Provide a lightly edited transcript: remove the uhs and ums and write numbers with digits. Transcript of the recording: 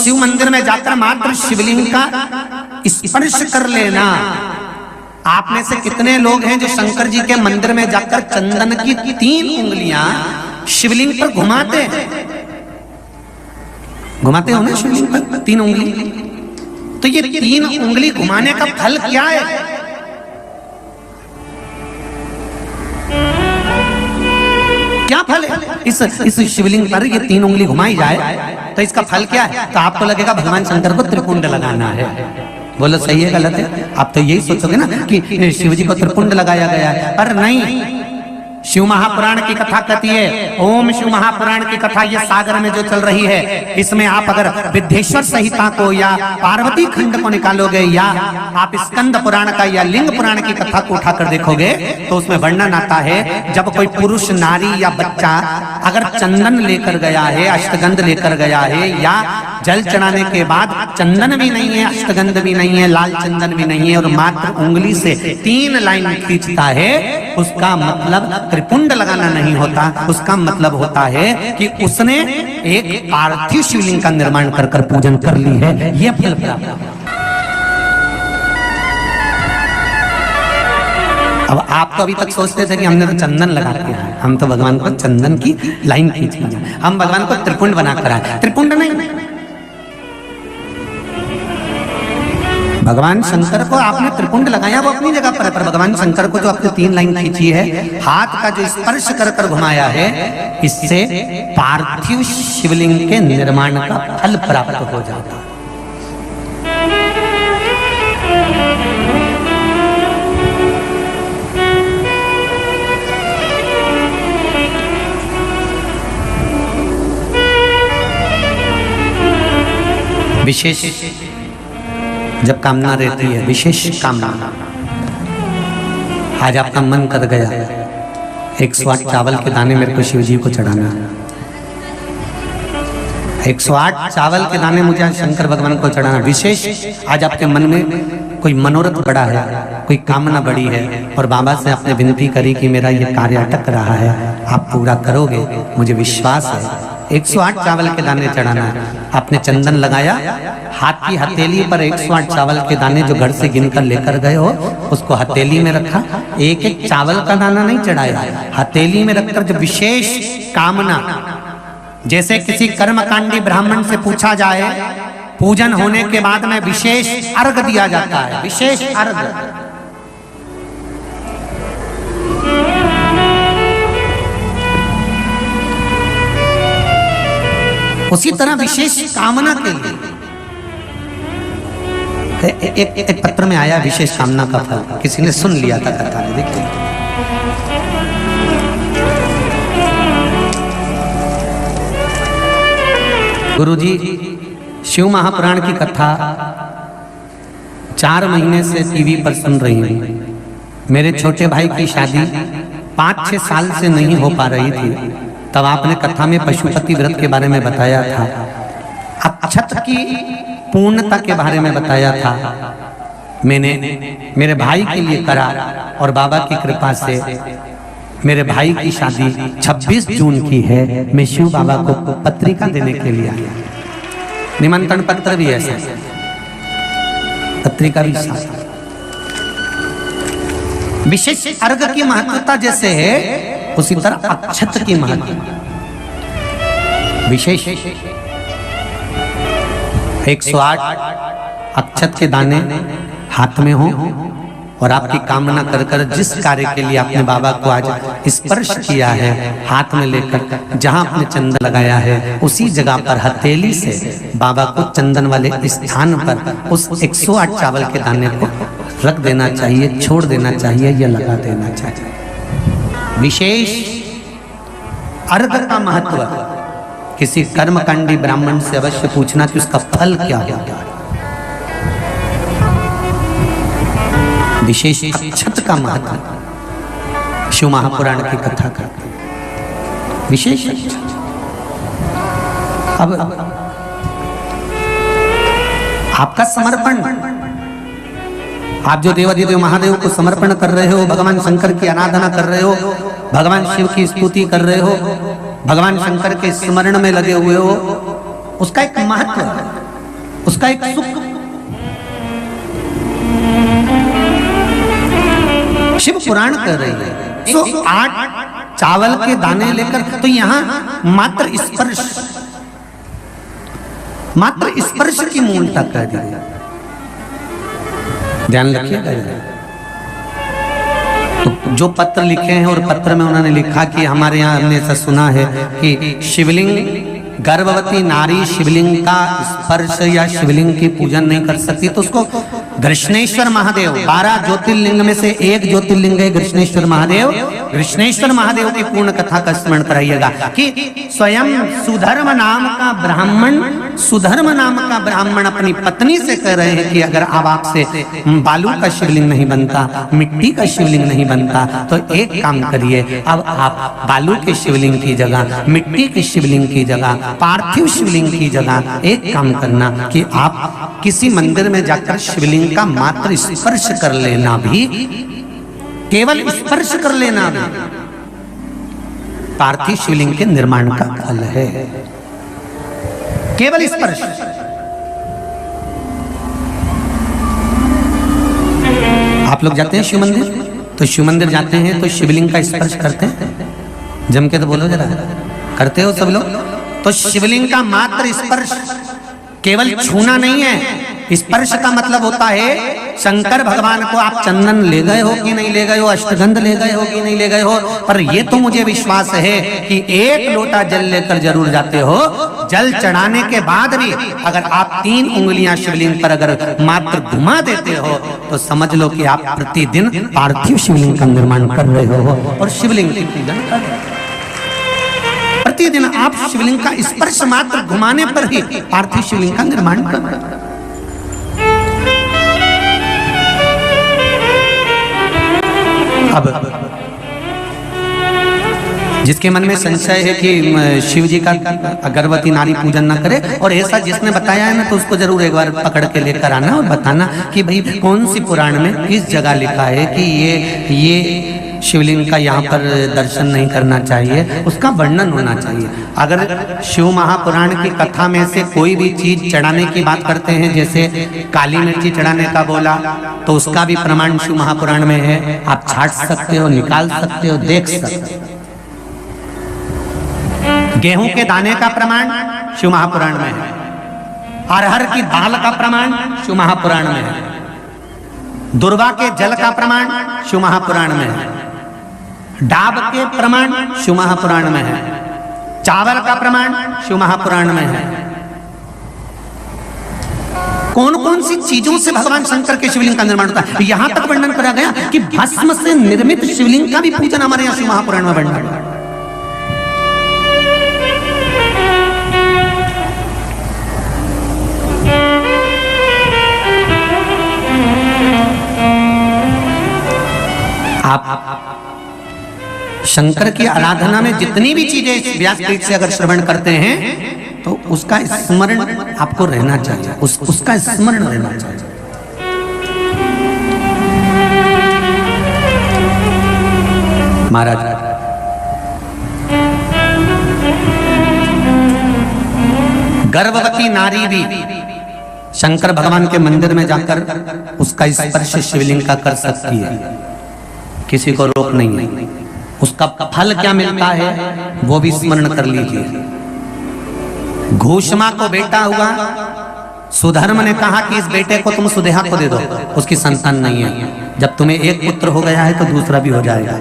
शिव मंदिर में जाकर मात्र शिवलिंग का स्पर्श कर लेना। आप में से कितने लोग हैं जो शंकर जी के मंदिर में जाकर चंदन की 3 उंगलियां शिवलिंग पर घुमाते हो ना, शिवलिंग पर 3 उंगली। तो ये 3 उंगली घुमाने का फल क्या है? क्या फल है? इस शिवलिंग पर ये 3 उंगली घुमाई जाए तो इसका फल क्या है? तो आपको लगेगा भगवान शंकर को त्रिपुंड लगाना है। बोलो सही है गलत है? आप तो यही सोचोगे ना कि शिव जी को त्रिपुंड लगाया गया है, पर नहीं। शिव महापुराण की कथा कहती है, ओम शिव महापुराण की कथा ये सागर में जो चल रही है, इसमें आप अगर विद्येश्वर संहिता को या पार्वती खंड को निकालोगे या आप स्कंद पुराण का या लिंग पुराण की कथा को उठाकर देखोगे तो उसमें वर्णन आता है, जब कोई पुरुष, नारी या बच्चा अगर चंदन लेकर गया है, अष्टगंध लेकर गया है, या जल चढ़ाने के बाद चंदन भी नहीं है, अष्टगंध भी नहीं है, लाल चंदन भी नहीं है, और मात्र उंगली से 3 लाइन खींचता है, उसका मतलब त्रिपुंड लगाना नहीं होता। उसका मतलब होता है कि उसने एक पार्थिव शिवलिंग का निर्माण कर कर पूजन कर ली है। यह फल प्राप्त। अब आप तो अभी तक सोचते थे कि हमने तो चंदन लगा दिया है, हम तो भगवान को चंदन की लाइन खींच ली, हम भगवान को त्रिपुंड बनाकर आए। त्रिपुंड नहीं, भगवान शंकर को आपने त्रिपुंड लगाया वो अपनी जगह पर है, पर भगवान शंकर को जो आपने 3 लाइन खींची है, हाथ का जो स्पर्श कर कर घुमाया है, इससे पार्थिव शिवलिंग के निर्माण का फल प्राप्त हो जाता है। विशेष जब कामना रहती है, विशेष कामना, आज आपका मन कर गया 108 चावल के दाने मेरे को शिव जी को चढ़ाना है, 108 चावल के दाने मुझे शंकर भगवान को चढ़ाना। विशेष आज आपके मन में कोई मनोरथ बड़ा है, कोई कामना बड़ी है, और बाबा से आपने विनती करी कि मेरा ये कार्य अटक रहा है, आप पूरा करोगे, मुझे विश्वास है। 108 चावल के दाने चढ़ाना है। आपने चंदन लगाया, हाथ की हथेली पर 108 चावल के दाने जो घर से गिनकर लेकर गए हो उसको हथेली में रखा। एक एक चावल का दाना नहीं चढ़ाया, हथेली में रखकर जो विशेष कामना, जैसे किसी कर्मकांडी ब्राह्मण से पूछा जाए, पूजन होने के बाद में विशेष अर्घ दिया जाता है, विशेष अर्घ। उसी तरह विशेष कामना के लिए एक पत्र में आया विशेष कामना का फल, किसी ने सुन लिया था कथा में। देखिए गुरुजी शिव महापुराण की कथा 4 महीने से टीवी पर सुन रही हूँ। मेरे छोटे भाई की शादी 5-6 साल से नहीं हो पा रही थी, तब आपने कथा में पशुपति व्रत के बारे में बताया था, अक्षत की पूर्णता के बारे में बताया था। मैंने मेरे भाई के लिए करा और बाबा की कृपा से मेरे भाई की शादी 26 जून की है। मैं शिव बाबा को पत्रिका देने के लिए आया, निमंत्रण पत्र भी है, पत्रिका भी साथ। विशेष अर्घ की महत्वता जैसे है उसी तरह अक्षत की महत्व विशेष। 108 अक्षत के दाने हाथ में हो और आपकी कामना कर कर जिस कार्य के लिए आपने बाबा को आज स्पर्श किया है, हाथ में लेकर जहां आपने चंदन लगाया है उसी जगह पर हथेली से बाबा को चंदन वाले स्थान पर उस 108 चावल के दाने को रख देना चाहिए, छोड़ देना चाहिए या लगा देना चाहिए। विशेष अर्घ का महत्व किसी कर्मकांडी ब्राह्मण से अवश्य पूछना कि उसका फल क्या होगा। विशेष अक्षत का महत्व शिव महापुराण की कथा का विशेष। अब आपका समर्पण, आप जो देवाधिदेव महादेव को समर्पण कर रहे हो, भगवान शंकर की आराधना कर रहे हो, भगवान शिव की स्तुति कर रहे हो, भगवान शंकर के स्मरण में लगे हुए हो, उसका एक महत्व है। उसका एक सुख शिव पुराण कर रही है। 108 चावल के दाने लेकर, तो यहां मात्र स्पर्श की मूलता कर दी। ध्यान रखिएगा। तो जो पत्र लिखे हैं और पत्र में उन्होंने लिखा कि हमारे यहाँ हमने ऐसा सुना है कि शिवलिंग, गर्भवती नारी शिवलिंग का स्पर्श या शिवलिंग की पूजन नहीं कर सकती, तो उसको कृष्णेश्वर महादेव, 12 ज्योतिर्लिंग में से एक ज्योतिर्लिंग है कृष्णेश्वर महादेव। कृष्णेश्वर महादेव की पूर्ण कथा का स्मरण कराइएगा कि स्वयं सुधर्म नाम का ब्राह्मण अपनी पत्नी से कह रहे हैं कि अगर अब आपसे बालू का शिवलिंग नहीं बनता, मिट्टी का शिवलिंग नहीं बनता, तो एक काम करिए, अब आप बालू के शिवलिंग की जगह, मिट्टी के शिवलिंग की जगह, पार्थिव शिवलिंग की जगह एक काम करना कि आप किसी मंदिर में जाकर शिवलिंग का मात्र स्पर्श कर लेना, भी केवल स्पर्श कर लेना भी पार्थिव शिवलिंग के निर्माण का फल है। केवल स्पर्श। आप लोग जाते हैं शिव मंदिर, तो शिव मंदिर जाते हैं तो शिवलिंग का स्पर्श करते हैं? जम के तो बोलो जरा, करते हो सब लोग? तो शिवलिंग का मात्र स्पर्श, केवल छूना नहीं है। स्पर्श का मतलब होता है शंकर भगवान को आप चंदन ले गए हो कि नहीं ले गए हो, अष्टगंध ले गए हो कि नहीं ले गए हो, पर ये तो मुझे विश्वास है कि एक लोटा जल लेकर जरूर जाते हो। जल चढ़ाने के बाद भी अगर आप 3 उंगलियां शिवलिंग पर अगर मात्र घुमा देते हो, तो समझ लो कि आप प्रतिदिन पार्थिव शिवलिंग का निर्माण कर रहे हो और शिवलिंग की पूजन कर रहे हो। प्रतिदिन आप शिवलिंग का स्पर्श मात्र घुमाने पर ही पार्थिव शिवलिंग का निर्माण कर रहे हो। अब जिसके मन में संशय है कि शिव जी का गर्भवती नारी पूजन न करे, और ऐसा जिसने बताया है ना, तो उसको जरूर एक बार पकड़ के लेकर आना और बताना कि भाई कौन सी पुराण में किस जगह लिखा है कि ये शिवलिंग का यहाँ पर दर्शन नहीं करना चाहिए, उसका वर्णन होना चाहिए। अगर शिव महापुराण की कथा में से कोई भी चीज चढ़ाने की बात करते हैं, जैसे काली मिर्ची चढ़ाने का बोला, तो उसका भी प्रमाण शिव महापुराण में है। आप छाट सकते हो, निकाल सकते हो, देख सकते हो। गेहूं के दाने का प्रमाण शिव महापुराण में है। अरहर की दाल का प्रमाण शिव महापुराण में है। दुर्वा के जल का प्रमाण शिव महापुराण में है। डाब के प्रमाण शिव महापुराण में है। चावल का प्रमाण शिव महापुराण में है। कौन कौन सी चीजों से भगवान शंकर के शिवलिंग का निर्माण होता है, यहां तक वर्णन करा गया कि भस्म से निर्मित शिवलिंग का भी पूजन हमारे यहां शिव महापुराण में वर्णन है। आप शंकर की आराधना में जितनी भी चीजें व्यासपीठ से अगर श्रवण करते हैं, तो उसका स्मरण आपको रहना चाहिए, उसका स्मरण रहना चाहिए। महाराज गर्भवती नारी भी शंकर भगवान के मंदिर में जाकर उसका स्पर्श शिवलिंग का कर सकती है, किसी को रोक नहीं है। उसका फल क्या मिलता है वो भी स्मरण कर लीजिए। घोषमा को बेटा हुआ, सुधर्म ने कहा कि इस बेटे को तुम सुदेहा को दे दो, उसकी संतान नहीं है। जब तुम्हें एक पुत्र हो गया है तो दूसरा भी हो जाएगा।